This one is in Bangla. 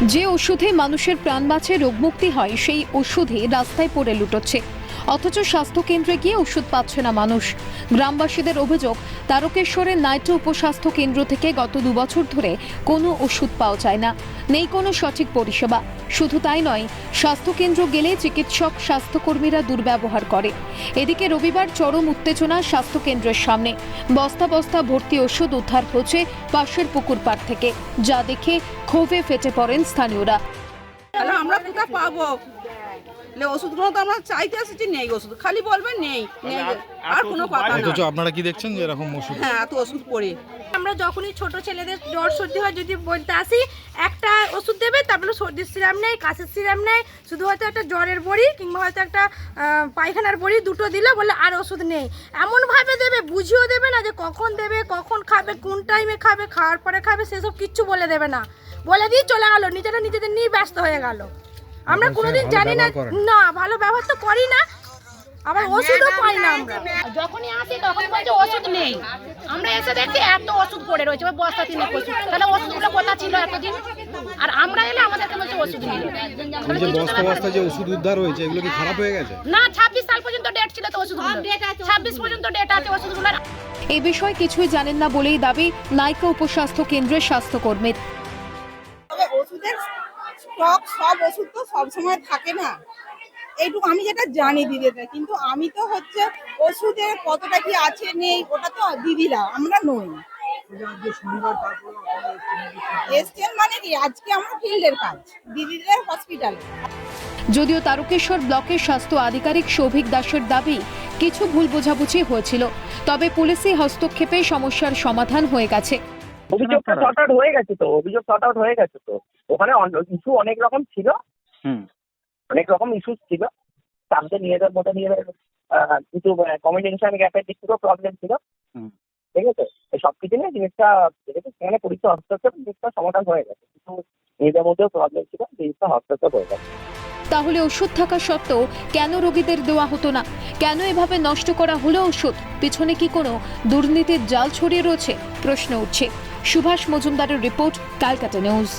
যে ওষুধে মানুষের প্রাণ বাঁচে রোগমুক্তি হয় সেই ওষুধে রাস্তায় পড়ে লুটোচ্ছে, অথচ স্বাস্থ্য কেন্দ্রে গিয়ে ওষুধ পাচ্ছে না মানুষ। গ্রামবাসীদের অভিযোগ, তারকেশ্বরের নাইটো উপস্বাস্থ্য কেন্দ্র থেকে গত 2 বছর ধরে কোনো ওষুধ পাওয়া যায় না, নেই কোনো সঠিক পরিষেবা। শুধু তাই নয়, স্বাস্থ্যকেন্দ্র গেলে চিকিৎসক স্বাস্থ্যকর্মীরা দুর্ব্যবহার করে। এদিকে রবিবার চরম উত্তেজনা স্বাস্থ্যকেন্দ্রের সামনে। বস্তা বস্তা ভর্তি ওষুধ উদ্ধার হচ্ছে পাশের পুকুর পাড় থেকে, যা দেখে ক্ষোভে ফেটে পড়েন স্থানীয়রা। আমরা কোথা পাবো? ওষুধগুলো তো আমরা চাইতে আসছি, নেই ওষুধ, খালি বলবেন নেই নেই, আর কোনো কথা না। অথচ আপনারা কি দেখছেন যে এরকম ওষুধ? হ্যাঁ, এত ওষুধ পড়ে আমরা যখনই ছোট ছেলেদের জ্বর সর্দি হয় যদি বলতে আসি, একটা ওষুধ দেবে, তারপরে সর্দির সিরাপ নেই, কাশির সিরাপ নেই, শুধু হয়তো একটা জ্বরের বড়ি কিংবা হয়তো একটা পায়খানার বড়ি দুটো দিলে বলে আর ওষুধ নেই। এমনভাবে দেবে, বুঝিয়েও দেবে না যে কখন দেবে, কখন খাবে, কোন টাইমে খাবে, খাওয়ার পরে খাবে, সেসব কিচ্ছু বলে দেবে না। বলে দিয়ে চলে গেল, নিজেদের নিয়ে ব্যস্ত হয়ে গেল। আমরা কোনোদিন জানি না, না ভালো ব্যবহার তো করি না, আবার ওষুধও পাই না। আমরা যখনই আসি তখন বলছে ওষুধ নেই। আমরা এসে দেখছি এত ওষুধ পড়ে রয়েছে, বস্তা 3 ওষুধ। তাহলে ওষুধগুলো কোথা ছিল এতদিন? আর আমরা এলে আমাদেরকে বলছে ওষুধ নেই। যে বস্তা বস্তা যে ওষুধ উদ্ধার হয়েছে এগুলো কি খারাপ হয়ে গেছে? না, 26 সাল পর্যন্ত ডেট ছিল তো ওষুধগুলো। 26 পর্যন্ত ডেট আছে ওষুধগুলো। এই বিষয়ে কিছুই জানেন না বলেই দাবি নাইটো উপস্বাস্থ্য কেন্দ্রের স্বাস্থ্যকর্মীর। ওষুধের স্টক, সব ওষুধ তো সবসময় থাকে না, এইটুকু আমি যেটা জানি দিদিদের। কিন্তু আমি তো হচ্ছে ওষুধের কতটা কি আছে নেই ওটা তো দিদিরা, আমরা নই। এসছেন মানে কি, আজকে আমরা ফিল্ডের কাজ, দিদিদের হসপিটাল। যদিও তারকেশ্বর ব্লকের স্বাস্থ্য আধিকারিক সৌভিক দাসের দাবি কিছু ভুল বোঝাবুঝি হয়েছিল, তবে পুলিশি হস্তক্ষেপে সমস্যার সমাধান হয়ে গেছে। অভিযোগ সর্ট আউট হয়ে গেছে তো ওখানে ইস্যু অনেক রকম ছিল, অনেক রকম ইস্যু ছিল, তাদের নিজেদের মতো নিজেদের কিছু কমিউনিকেশন গ্যাপের দিক থেকেও প্রবলেম ছিল, ঠিক আছে। সবকিছু নিয়ে জিনিসটা সেখানে পুলিশ হস্তক্ষেপ জিনিসটা সমাধান হয়ে গেছে, কিন্তু নিজেদের মধ্যেও প্রবলেম ছিল, জিনিসটা হস্তক্ষেপ হয়ে গেছে। তাহলে ওষুধ থাকা সত্ত্বেও কেন রোগীদের দেওয়া হতো না? কেন এভাবে নষ্ট করা হলো ওষুধ? পিছনে কি কোনো দুর্নীতির জাল ছড়িয়ে রয়েছে? প্রশ্ন উঠছে। সুভাষ মজুমদারের রিপোর্ট, ক্যালকাটা নিউজ।